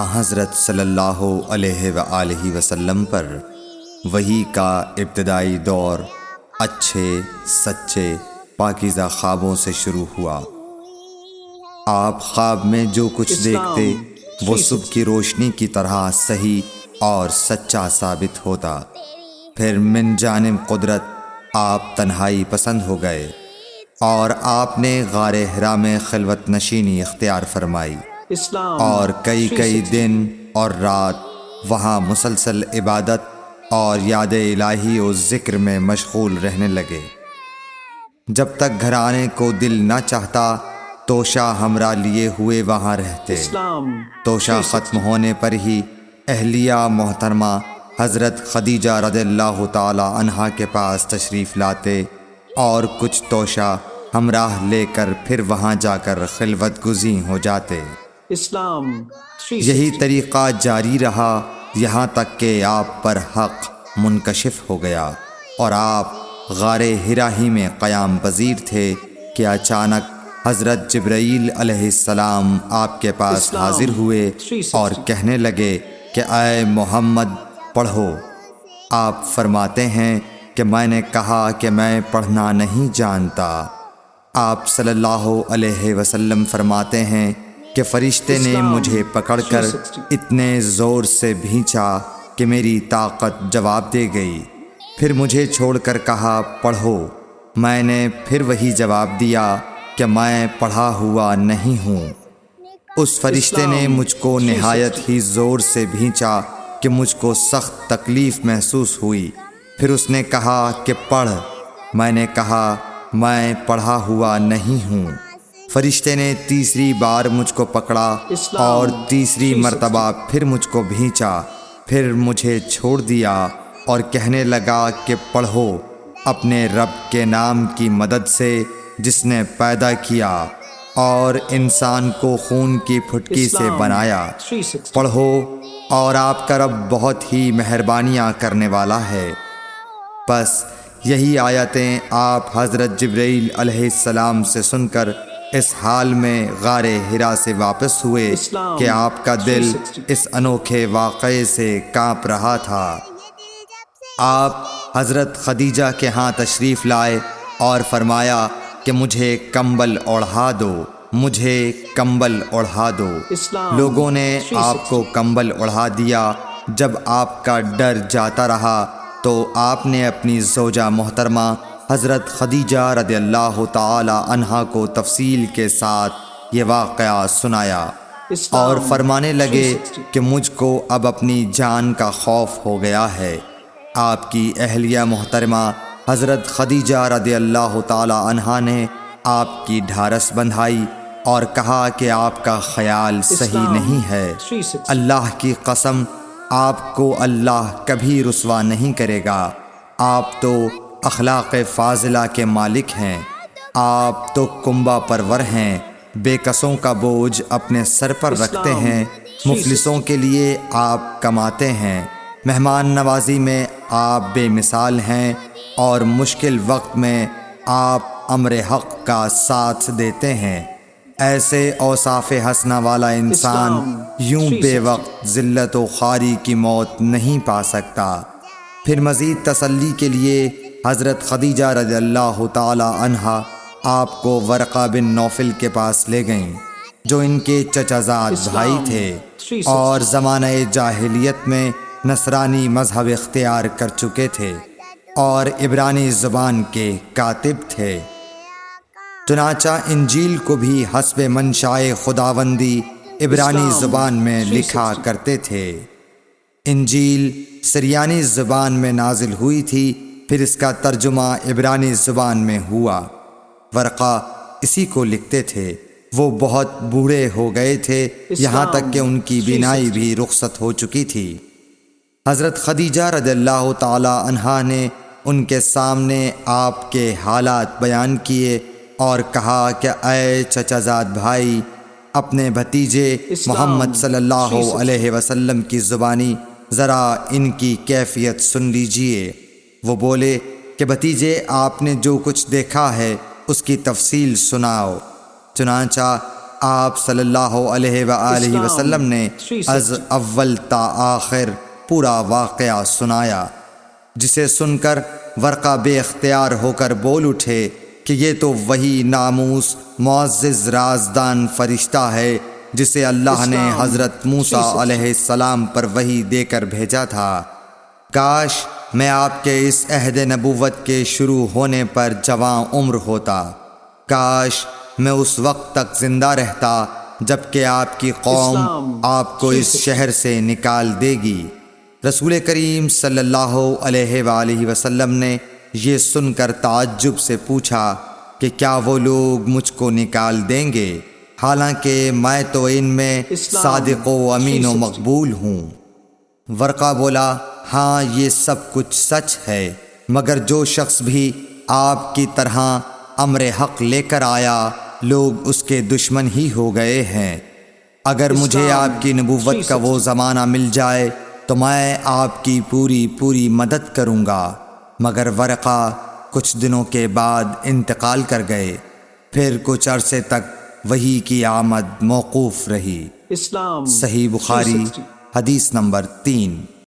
حضرت صلی اللہ علیہ وآلہ وسلم پر وحی کا ابتدائی دور اچھے سچے پاکیزہ خوابوں سے شروع ہوا۔ آپ خواب میں جو کچھ دیکھتے وہ صبح کی روشنی کی طرح صحیح اور سچا ثابت ہوتا۔ پھر من جانب قدرت آپ تنہائی پسند ہو گئے اور آپ نے غار حرا میں خلوت نشینی اختیار فرمائی اور کئی دن اور رات وہاں مسلسل عبادت اور یاد الہی و ذکر میں مشغول رہنے لگے۔ جب تک گھر آنے کو دل نہ چاہتا توشہ ہمراہ لیے ہوئے وہاں رہتے۔ توشہ ختم ہونے پر ہی اہلیہ محترمہ حضرت خدیجہ رضی اللہ تعالی عنہا کے پاس تشریف لاتے اور کچھ توشہ ہمراہ لے کر پھر وہاں جا کر خلوت گزین ہو جاتے۔ یہی طریقہ جاری رہا یہاں تک کہ آپ پر حق منکشف ہو گیا اور آپ غار حرا ہی میں قیام پذیر تھے کہ اچانک حضرت جبرائیل علیہ السلام آپ کے پاس حاضر ہوئے اور کہنے لگے کہ اے محمد پڑھو۔ آپ فرماتے ہیں کہ میں نے کہا کہ میں پڑھنا نہیں جانتا۔ آپ صلی اللہ علیہ وسلم فرماتے ہیں کہ فرشتے نے مجھے پکڑ کر اتنے زور سے بھینچا کہ میری طاقت جواب دے گئی۔ پھر مجھے چھوڑ کر کہا پڑھو۔ میں نے پھر وہی جواب دیا کہ میں پڑھا ہوا نہیں ہوں۔ اس فرشتے نے مجھ کو نہایت ہی زور سے بھینچا کہ مجھ کو سخت تکلیف محسوس ہوئی۔ پھر اس نے کہا کہ پڑھ۔ میں نے کہا میں پڑھا ہوا نہیں ہوں۔ فرشتے نے تیسری بار مجھ کو پکڑا اور تیسری مرتبہ پھر مجھ کو بھینچا۔ پھر مجھے چھوڑ دیا اور کہنے لگا کہ پڑھو اپنے رب کے نام کی مدد سے جس نے پیدا کیا اور انسان کو خون کی پھٹکی سے بنایا۔ پڑھو اور آپ کا رب بہت ہی مہربانیاں کرنے والا ہے۔ بس یہی آیتیں آپ حضرت جبرائیل علیہ السلام سے سن کر اس حال میں غار حرا سے واپس ہوئے کہ آپ کا دل اس انوکھے واقعے سے کانپ رہا تھا۔ آپ حضرت خدیجہ کے ہاں تشریف لائے اور فرمایا کہ مجھے کمبل اوڑھا دو، مجھے کمبل اوڑھا دو۔ لوگوں نے آپ کو کمبل اوڑھا دیا۔ جب آپ کا ڈر جاتا رہا تو آپ نے اپنی زوجہ محترمہ حضرت خدیجہ رضی اللہ تعالی عنہا کو تفصیل کے ساتھ یہ واقعہ سنایا اور فرمانے لگے کہ مجھ کو اب اپنی جان کا خوف ہو گیا ہے۔ آپ کی اہلیہ محترمہ حضرت خدیجہ رضی اللہ تعالی عنہا نے آپ کی ڈھارس بندھائی اور کہا کہ آپ کا خیال صحیح نہیں ہے۔ اللہ کی قسم آپ کو اللہ کبھی رسوا نہیں کرے گا۔ آپ تو اخلاق فاضلہ کے مالک ہیں۔ آپ تو کنبہ پرور ہیں، بے کسوں کا بوجھ اپنے سر پر رکھتے ہیں، مفلسوں کے لیے آپ کماتے ہیں، مہمان نوازی میں آپ بے مثال ہیں اور مشکل وقت میں آپ امر حق کا ساتھ دیتے ہیں۔ ایسے اوصاف حسنہ والا انسان یوں بے وقت ذلت و خواری کی موت نہیں پا سکتا۔ پھر مزید تسلی کے لیے حضرت خدیجہ رضی اللہ تعالی عنہا آپ کو ورقہ بن نوفل کے پاس لے گئیں جو ان کے چچا زاد بھائی تھے اور زمانہ جاہلیت میں نصرانی مذہب اختیار کر چکے تھے اور عبرانی زبان کے کاتب تھے۔ چنانچہ انجیل کو بھی حسب منشائے خداوندی عبرانی زبان میں لکھا کرتے تھے۔ انجیل سریانی زبان میں نازل ہوئی تھی، پھر اس کا ترجمہ عبرانی زبان میں ہوا۔ ورقہ اسی کو لکھتے تھے۔ وہ بہت بوڑھے ہو گئے تھے، یہاں تک کہ ان کی بینائی بھی رخصت ہو چکی تھی۔ حضرت خدیجہ رضی اللہ تعالی عنہا نے ان کے سامنے آپ کے حالات بیان کیے اور کہا کہ اے چچا زاد بھائی، اپنے بھتیجے محمد صلی اللہ علیہ وسلم کی زبانی ذرا ان کی کیفیت سن لیجئے۔ وہ بولے کہ بھتیجے آپ نے جو کچھ دیکھا ہے اس کی تفصیل سناؤ۔ چنانچہ آپ صلی اللہ علیہ وآلہ وسلم نے از اول تا آخر پورا واقعہ سنایا، جسے سن کر ورقہ بے اختیار ہو کر بول اٹھے کہ یہ تو وہی ناموس معزز رازدان فرشتہ ہے جسے اللہ نے حضرت موسیٰ علیہ السلام پر وحی دے کر بھیجا تھا۔ کاش میں آپ کے اس عہد نبوت کے شروع ہونے پر جواں عمر ہوتا، کاش میں اس وقت تک زندہ رہتا جب کہ آپ کی قوم آپ کو اس شہر سے نکال دے گی۔ رسول کریم صلی اللہ علیہ وآلہ وسلم نے یہ سن کر تعجب سے پوچھا کہ کیا وہ لوگ مجھ کو نکال دیں گے، حالانکہ میں تو ان میں صادق و امین و مقبول ہوں؟ ورقہ بولا، ہاں یہ سب کچھ سچ ہے، مگر جو شخص بھی آپ کی طرح امر حق لے کر آیا لوگ اس کے دشمن ہی ہو گئے ہیں۔ اگر مجھے آپ کی نبوت کا وہ زمانہ مل جائے تو میں آپ کی پوری مدد کروں گا، مگر ورقہ کچھ دنوں کے بعد انتقال کر گئے، پھر کچھ عرصے تک وحی کی آمد موقوف رہی۔ صحیح بخاری حدیث نمبر 3۔